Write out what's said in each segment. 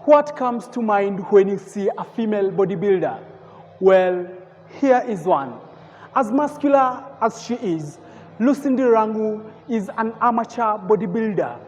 What comes to mind when you see a female bodybuilder? Well, here is one. As muscular as she is, Lucy Ndirangu is an amateur bodybuilder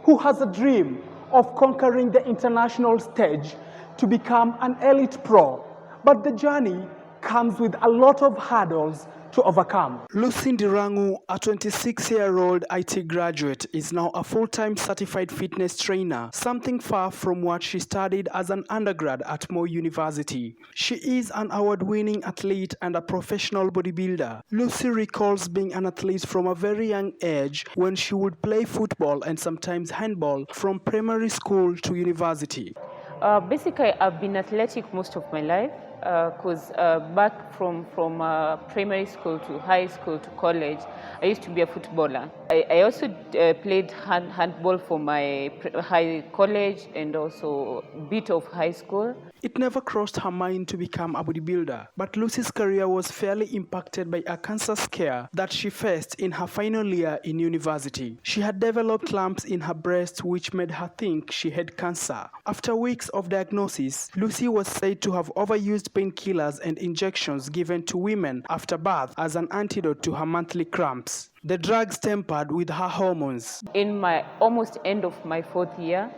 who has a dream of conquering the international stage to become an elite pro. But the journey comes with a lot of hurdles to overcome. Lucy Ndirangu, a 26-year-old IT graduate, is now a full-time certified fitness trainer, something far from what she studied as an undergrad at Moi University. She is an award-winning athlete and a professional bodybuilder. Lucy recalls being an athlete from a very young age when she would play football and sometimes handball from primary school to university. Basically, I've been athletic most of my life because back from primary school to high school to college, I used to be a footballer. I also played handball for my high college and also a bit of high school. It never crossed her mind to become a bodybuilder, but Lucy's career was fairly impacted by a cancer scare that she faced in her final year in university. She had developed lumps in her breast which made her think she had cancer. After weeks of diagnosis, Lucy was said to have overused painkillers and injections given to women after birth as an antidote to her monthly cramps. The drugs tempered with her hormones. In my almost end of my 4th year,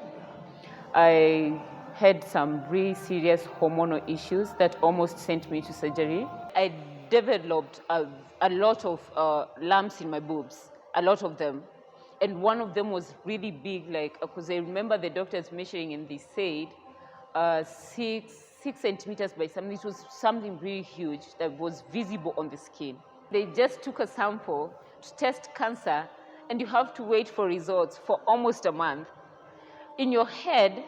I had some really serious hormonal issues that almost sent me to surgery. I developed a lot of lumps in my boobs, a lot of them. And one of them was really big, like, because I remember the doctors measuring and they said 6 centimeters by something. It was something really huge that was visible on the skin. They just took a sample to test cancer and you have to wait for results for almost a month. In your head,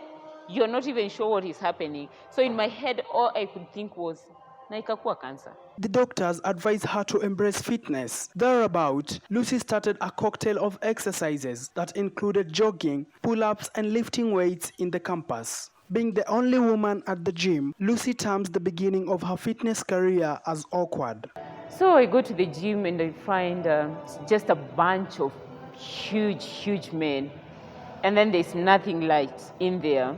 you're not even sure what is happening. So in my head, all I could think was, naikakuwa cancer. The doctors advised her to embrace fitness. Thereabout, Lucy started a cocktail of exercises that included jogging, pull-ups, and lifting weights in the campus. Being the only woman at the gym, Lucy terms the beginning of her fitness career as awkward. So I go to the gym and I find just a bunch of huge men. And then there's nothing light in there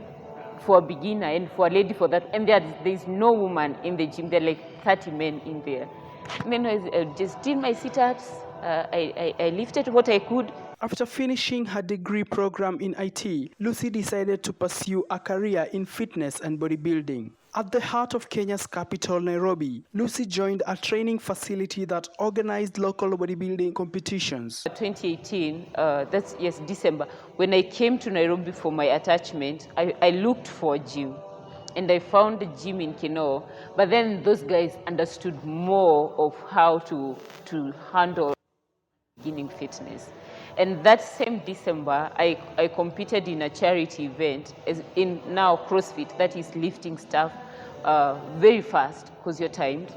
for a beginner and for a lady for that. And there's no woman in the gym. There are like 30 men in there. And then I just did my sit-ups. I lifted what I could. After finishing her degree program in IT, Lucy decided to pursue a career in fitness and bodybuilding. At the heart of Kenya's capital, Nairobi, Lucy joined a training facility that organized local bodybuilding competitions. 2018, December, when I came to Nairobi for my attachment, I looked for a gym. And I found a gym in Kinoo, but then those guys understood more of how to handle beginning fitness. And that same December, I competed in a charity event in now CrossFit, that is lifting stuff very fast because you're timed.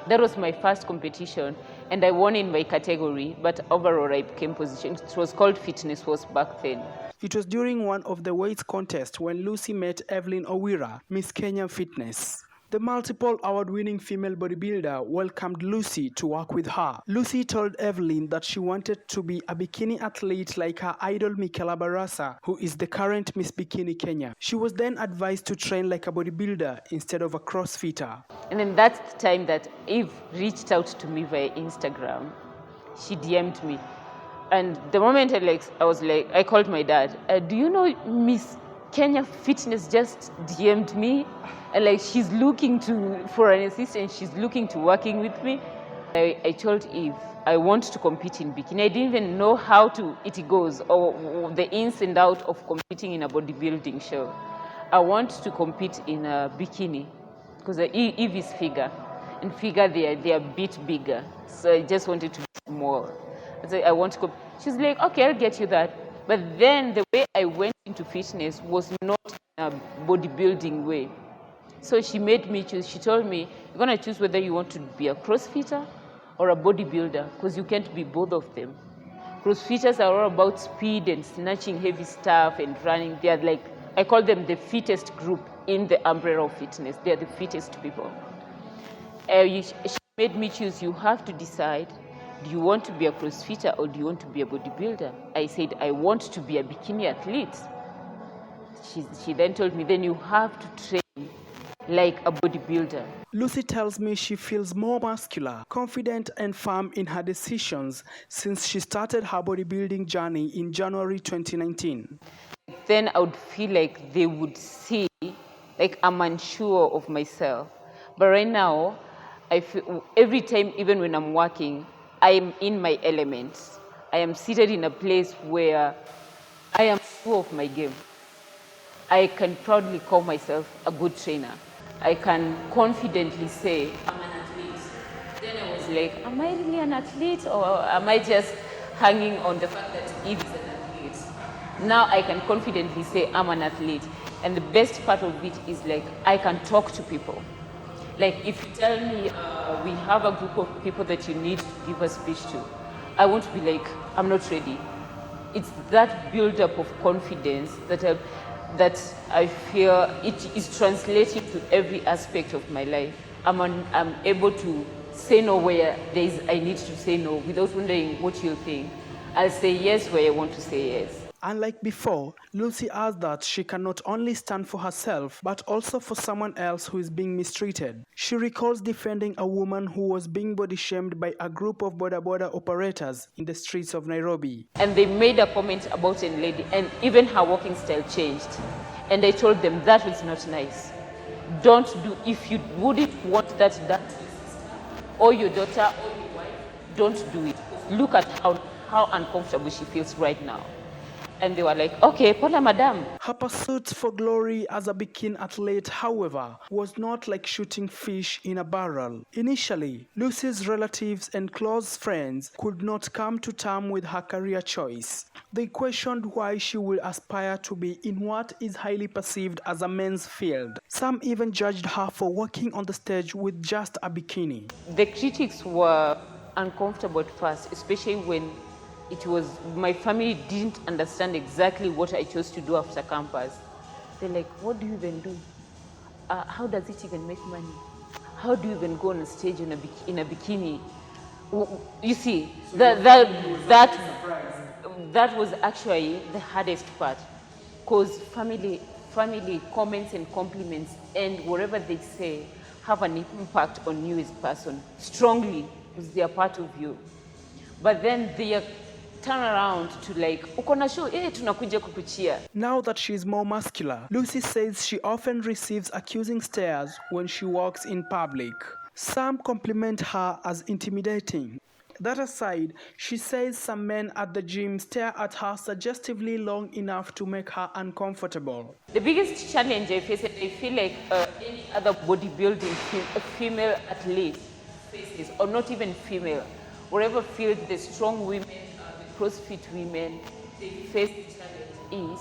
That was my first competition and I won in my category, but overall I became positioned. It was called Fitness Force back then. It was during one of the weights contests when Lucy met Evelyn Owira, Miss Kenya Fitness. The multiple award-winning female bodybuilder welcomed Lucy to work with her. Lucy told Evelyn that she wanted to be a bikini athlete like her idol Michaela Barasa, who is the current Miss Bikini Kenya. She was then advised to train like a bodybuilder instead of a crossfitter. And then that's the time that Eve reached out to me via Instagram. She DM'd me. And the moment I called my dad, do you know Miss Kenya Fitness just DM'd me? And she's looking for an assistant, she's looking to working with me. I told Eve, I want to compete in bikini. I didn't even know how it goes or the ins and out of competing in a bodybuilding show. I want to compete in a bikini because Eve is figure. And figure, they are a bit bigger. So I just wanted to be more. So I want to go. She's like, okay, I'll get you that. But then the way I went into fitness was not in a bodybuilding way. So she made me choose. She told me, you're going to choose whether you want to be a crossfitter or a bodybuilder, because you can't be both of them. Crossfitters are all about speed and snatching heavy stuff and running. They are I call them the fittest group in the umbrella of fitness. They are the fittest people. She made me choose. You have to decide, do you want to be a crossfitter or do you want to be a bodybuilder? I said, I want to be a bikini athlete. she then told me, then you have to train like a bodybuilder. Lucy tells me she feels more muscular, confident and firm in her decisions since she started her bodybuilding journey in January 2019. Then I would feel like they would see like I'm unsure of myself. But right now, I feel every time, even when I'm working, I am in my elements. I am seated in a place where I am sure of my game. I can proudly call myself a good trainer. I can confidently say, I'm an athlete. Then I was like, am I really an athlete, or am I just hanging on the fact that Eve is an athlete? Now I can confidently say I'm an athlete. And the best part of it is like I can talk to people. Like if you tell me we have a group of people that you need to give a speech to, I won't be like, I'm not ready. It's that build-up of confidence that I feel it is translating to every aspect of my life. I'm able to say no where I need to say no without wondering what you'll think. I'll say yes where I want to say yes. Unlike before, Lucy adds that she can not only stand for herself, but also for someone else who is being mistreated. She recalls defending a woman who was being body shamed by a group of boda operators in the streets of Nairobi. And they made a comment about a lady, and even her walking style changed. And I told them that was not nice. Don't do, if you wouldn't want that done to your sister, or your daughter, or your wife, don't do it. Look at how uncomfortable she feels right now. And they were like, okay, Paula, madam. Her pursuit for glory as a bikini athlete, however, was not like shooting fish in a barrel. Initially, Lucy's relatives and close friends could not come to terms with her career choice. They questioned why she would aspire to be in what is highly perceived as a men's field. Some even judged her for walking on the stage with just a bikini. The critics were uncomfortable at first, especially when my family didn't understand exactly what I chose to do after campus. They're like, what do you even do? How does it even make money? How do you even go on stage in a bikini? You see, that was actually the hardest part, because family comments and compliments and whatever they say have an impact on you as a person strongly, because they are part of you. But then they turn around to like, ukona show, tunakuja kukuchia. Now that she is more muscular, Lucy says she often receives accusing stares when she walks in public. Some compliment her as intimidating. That aside, she says some men at the gym stare at her suggestively long enough to make her uncomfortable. The biggest challenge I face, I feel like any other bodybuilding female athlete faces, or not even female, wherever field the strong women, the CrossFit women, they face the challenge is,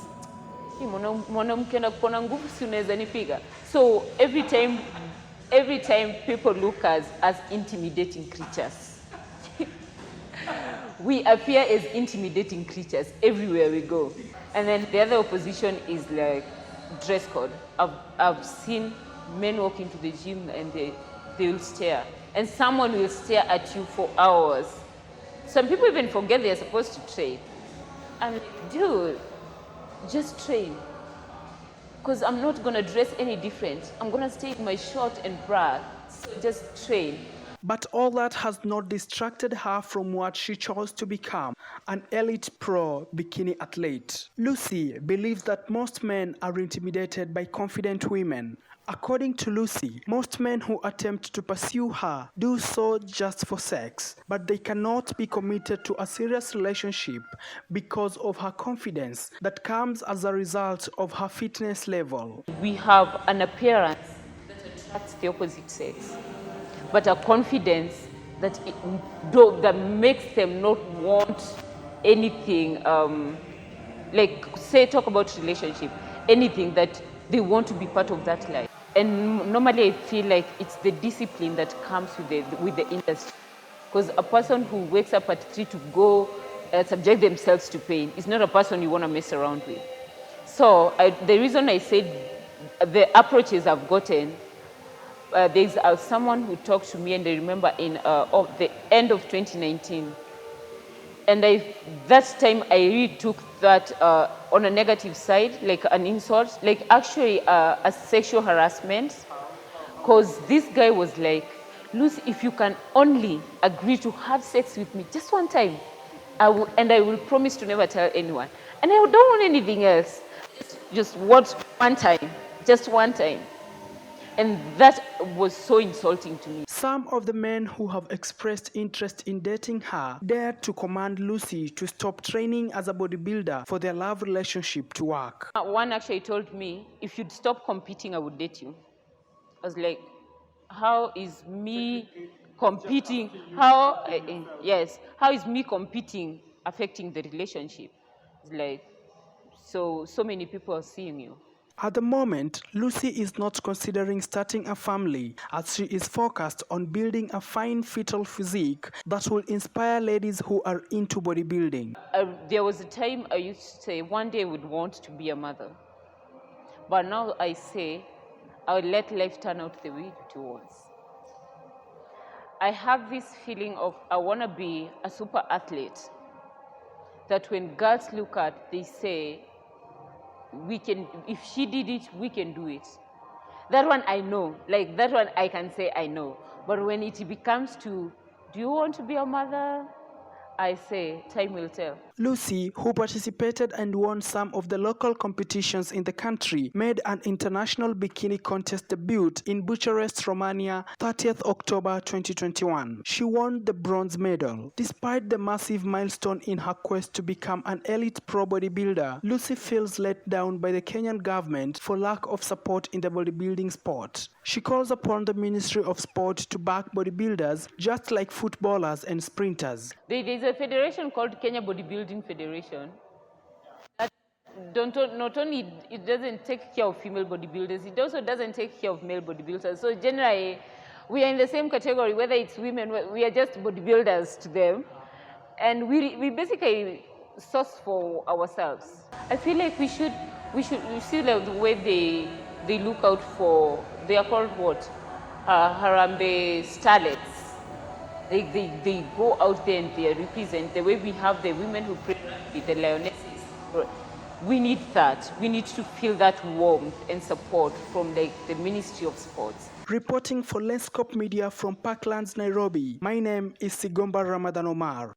mwanamke na kupona nguvu si unaweza nipiga. So every time people look at us as intimidating creatures. We appear as intimidating creatures everywhere we go. And then the other opposition is like dress code. I've seen men walk into the gym and they will stare. And someone will stare at you for hours. Some people even forget they're supposed to train. I'm like, dude, just train. Because I'm not going to dress any different. I'm going to stay in my short and bra. So just train. But all that has not distracted her from what she chose to become, an elite pro bikini athlete. Lucy believes that most men are intimidated by confident women. According to Lucy, most men who attempt to pursue her do so just for sex, but they cannot be committed to a serious relationship because of her confidence that comes as a result of her fitness level. We have an appearance that attracts the opposite sex, but a confidence that makes them not want anything, talk about relationship, anything that they want to be part of that life. And normally I feel like it's the discipline that comes with the industry. Because a person who wakes up at 3 to go subject themselves to pain is not a person you want to mess around with. So the reason I said the approaches I've gotten, there's someone who talked to me, and I remember in the end of 2019, And that time I really took that on a negative side, like an insult, like actually a sexual harassment. Because this guy was like, Lucy, if you can only agree to have sex with me just one time, I will promise to never tell anyone. And I don't want anything else. Just one time, just one time. And that was so insulting to me. Some of the men who have expressed interest in dating her dared to command Lucy to stop training as a bodybuilder for their love relationship to work. One actually told me, if you'd stop competing, I would date you. I was like, how is me competing? How is me competing affecting the relationship? It's like, so many people are seeing you. At the moment, Lucy is not considering starting a family as she is focused on building a fine fetal physique that will inspire ladies who are into bodybuilding. There was a time I used to say one day I would want to be a mother. But now I say I would let life turn out the way it wants. I have this feeling of I want to be a super athlete that when girls look at, they say, we can, if she did it, we can do it. That one I know, like that one I can say I know. But when it becomes to, do you want to be a mother? I say, time will tell. Lucy, who participated and won some of the local competitions in the country, made an international bikini contest debut in Bucharest, Romania, 30th October 2021. She won the bronze medal. Despite the massive milestone in her quest to become an elite pro bodybuilder, Lucy feels let down by the Kenyan government for lack of support in the bodybuilding sport. She calls upon the Ministry of Sport to back bodybuilders just like footballers and sprinters. There is a federation called Kenya Bodybuilding Federation that not only it doesn't take care of female bodybuilders, it also doesn't take care of male bodybuilders. So generally, we are in the same category, whether it's women, we are just bodybuilders to them. And we basically source for ourselves. I feel like we should see like the way they look out for, they are called what? Harambe starlets. They go out there and they represent the way we have the women who pray with the lionesses. We need that. We need to feel that warmth and support from the Ministry of Sports. Reporting for Lenscope Media from Parklands, Nairobi, my name is Sigomba Ramadhan Omar.